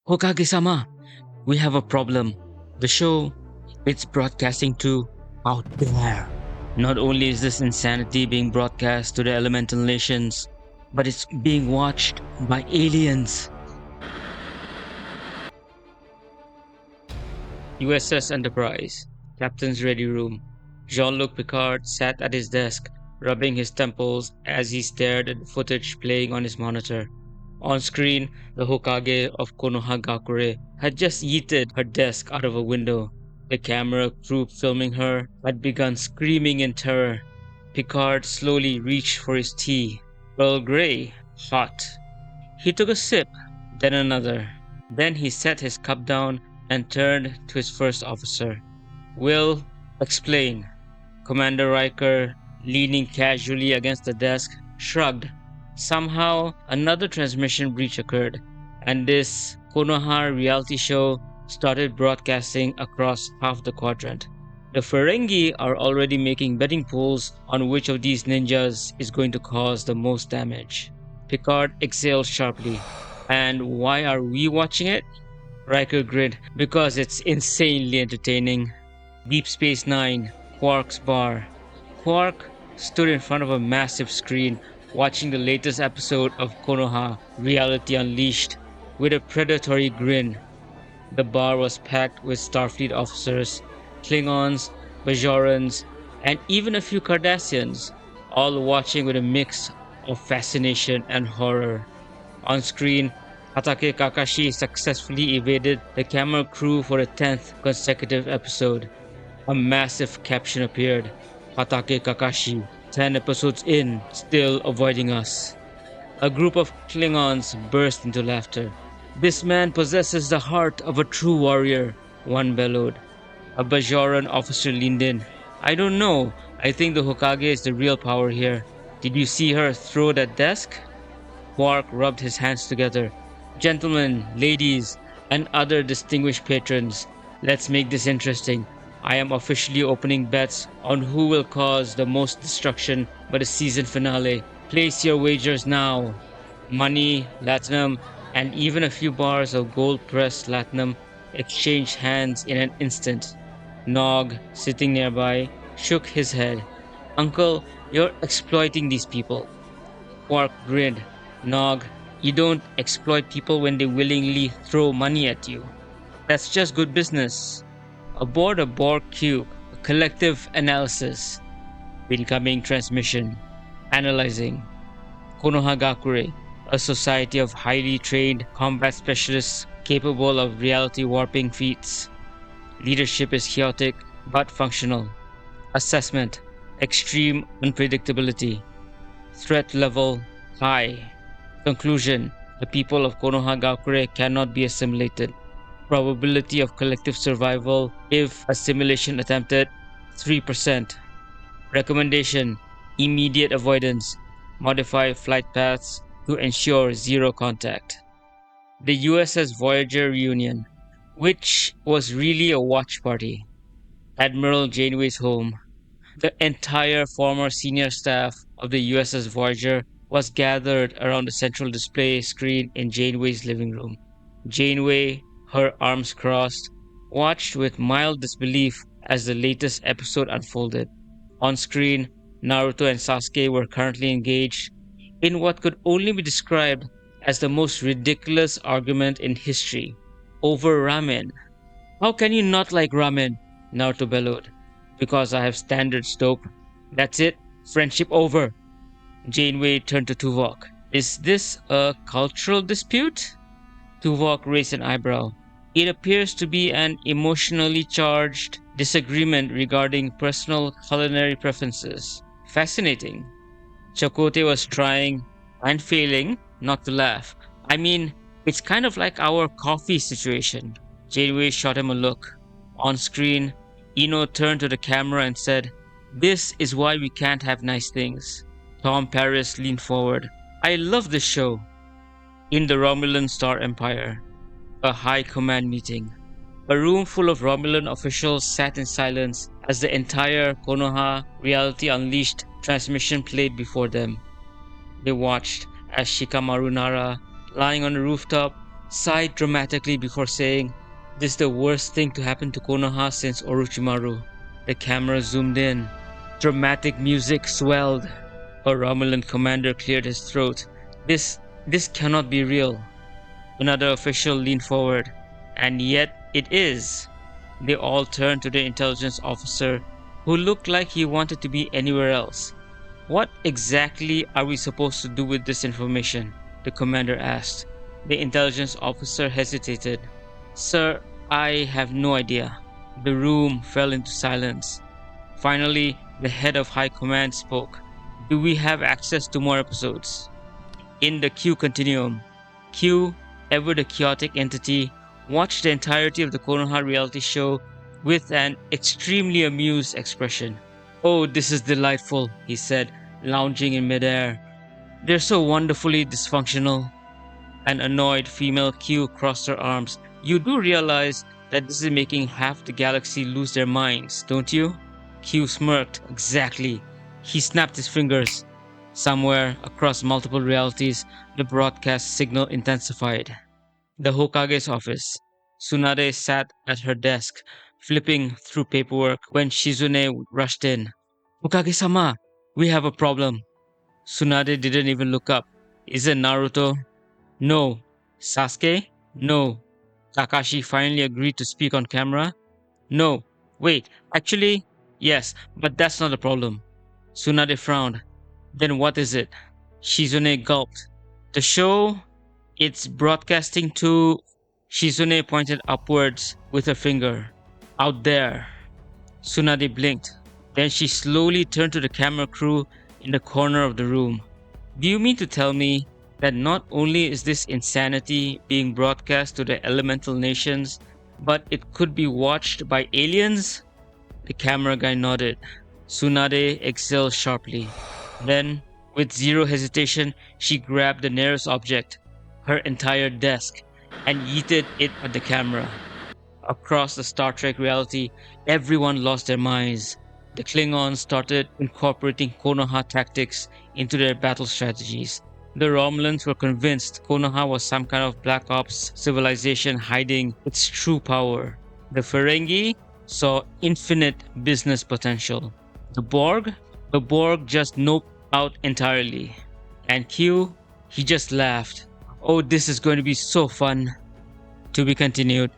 Hokage-sama, we have a problem. The show, it's broadcasting to out there. Not only is this insanity being broadcast to the elemental nations, but it's being watched by aliens. USS Enterprise, Captain's Ready Room. Jean-Luc Picard sat at his desk, rubbing his temples as he stared at the footage playing on his monitor. On screen, the Hokage of Konoha Gakure had just yeeted her desk out of a window. The camera crew filming her had begun screaming in terror. Picard slowly reached for his tea. Earl Grey, hot. He took a sip, then another. Then he set his cup down and turned to his first officer. Will, explain. Commander Riker, leaning casually against the desk, shrugged. Somehow, another transmission breach occurred, and this Konoha reality show started broadcasting across half the quadrant. The Ferengi are already making betting pools on which of these ninjas is going to cause the most damage. Picard exhaled sharply. And why are we watching it? Riker grinned. Because it's insanely entertaining. Deep Space Nine, Quark's bar. Quark stood in front of a massive screen watching the latest episode of Konoha Reality Unleashed with a predatory grin. The bar was packed with Starfleet officers, Klingons, Bajorans, and even a few Cardassians, all watching with a mix of fascination and horror. On screen, Hatake Kakashi successfully evaded the camera crew for the 10th consecutive episode. A massive caption appeared. Hatake Kakashi, 10 episodes in, still avoiding us. A group of Klingons burst into laughter. This man possesses the heart of a true warrior, one bellowed. A Bajoran officer leaned in. I don't know. I think the Hokage is the real power here. Did you see her throw that desk? Quark rubbed his hands together. Gentlemen, ladies, and other distinguished patrons, let's make this interesting. I am officially opening bets on who will cause the most destruction by the season finale. Place your wagers now. Money, latinum, and even a few bars of gold-pressed latinum exchanged hands in an instant. Nog, sitting nearby, shook his head. Uncle, you're exploiting these people. Quark grinned. Nog, you don't exploit people when they willingly throw money at you. That's just good business. Aboard a Borg cube, a collective analysis. Incoming transmission. Analyzing. Konoha Gakure, a society of highly trained combat specialists capable of reality warping feats. Leadership is chaotic but functional. Assessment. Extreme unpredictability. Threat level high. Conclusion. The people of Konoha Gakure cannot be assimilated. Probability of collective survival if assimilation attempted 3%. Recommendation. Immediate avoidance. Modify flight paths to ensure zero contact. The USS Voyager reunion, which was really a watch party. Admiral Janeway's home. The entire former senior staff of the USS Voyager was gathered around the central display screen in Janeway's living room. Janeway, her arms crossed, watched with mild disbelief as the latest episode unfolded. On screen, Naruto and Sasuke were currently engaged in what could only be described as the most ridiculous argument in history over ramen. How can you not like ramen? Naruto bellowed. Because I have standards, dope. That's it. Friendship over. Janeway turned to Tuvok. Is this a cultural dispute? Tuvok raised an eyebrow. It appears to be an emotionally charged disagreement regarding personal culinary preferences. Fascinating. Chakotay was trying and failing not to laugh. I mean, it's kind of like our coffee situation. Janeway shot him a look. On screen, Ino turned to the camera and said, This is why we can't have nice things. Tom Paris leaned forward. I love this show. In the Romulan Star Empire, a high command meeting. A room full of Romulan officials sat in silence as the entire Konoha Reality Unleashed transmission played before them. They watched as Shikamaru Nara, lying on the rooftop, sighed dramatically before saying, "This is the worst thing to happen to Konoha since Orochimaru." The camera zoomed in. Dramatic music swelled. A Romulan commander cleared his throat. This cannot be real." Another official leaned forward. "And yet it is." They all turned to the intelligence officer, who looked like he wanted to be anywhere else. "What exactly are we supposed to do with this information?" the commander asked. The intelligence officer hesitated. "Sir, I have no idea." The room fell into silence. Finally, the head of High Command spoke. "Do we have access to more episodes?" In the Q Continuum, Q, ever the chaotic entity, watched the entirety of the Konoha reality show with an extremely amused expression. "Oh, this is delightful," he said, lounging in midair. "They're so wonderfully dysfunctional." An annoyed female Q crossed her arms. "You do realize that this is making half the galaxy lose their minds, don't you?" Q smirked. "Exactly." He snapped his fingers. Somewhere across multiple realities, the broadcast signal intensified. The Hokage's office. Tsunade sat at her desk, flipping through paperwork when Shizune rushed in. "Hokage-sama, we have a problem." Tsunade didn't even look up. "Is it Naruto?" "No." "Sasuke?" "No." Kakashi finally agreed to speak on camera. "No. Wait, actually, yes, but that's not the problem." Tsunade frowned. "Then what is it?" Shizune gulped. "The show, it's broadcasting to..." Shizune pointed upwards with her finger. "Out there." Tsunade blinked. Then she slowly turned to the camera crew in the corner of the room. "Do you mean to tell me that not only is this insanity being broadcast to the elemental nations, but it could be watched by aliens?" The camera guy nodded. Tsunade exhaled sharply. Then, with zero hesitation, she grabbed the nearest object, her entire desk, and yeeted it at the camera. Across the Star Trek reality, everyone lost their minds. The Klingons started incorporating Konoha tactics into their battle strategies. The Romulans were convinced Konoha was some kind of Black Ops civilization hiding its true power. The Ferengi saw infinite business potential. The Borg? The Borg just noped out entirely. And Q? He just laughed. "Oh, this is going to be so fun." To be continued.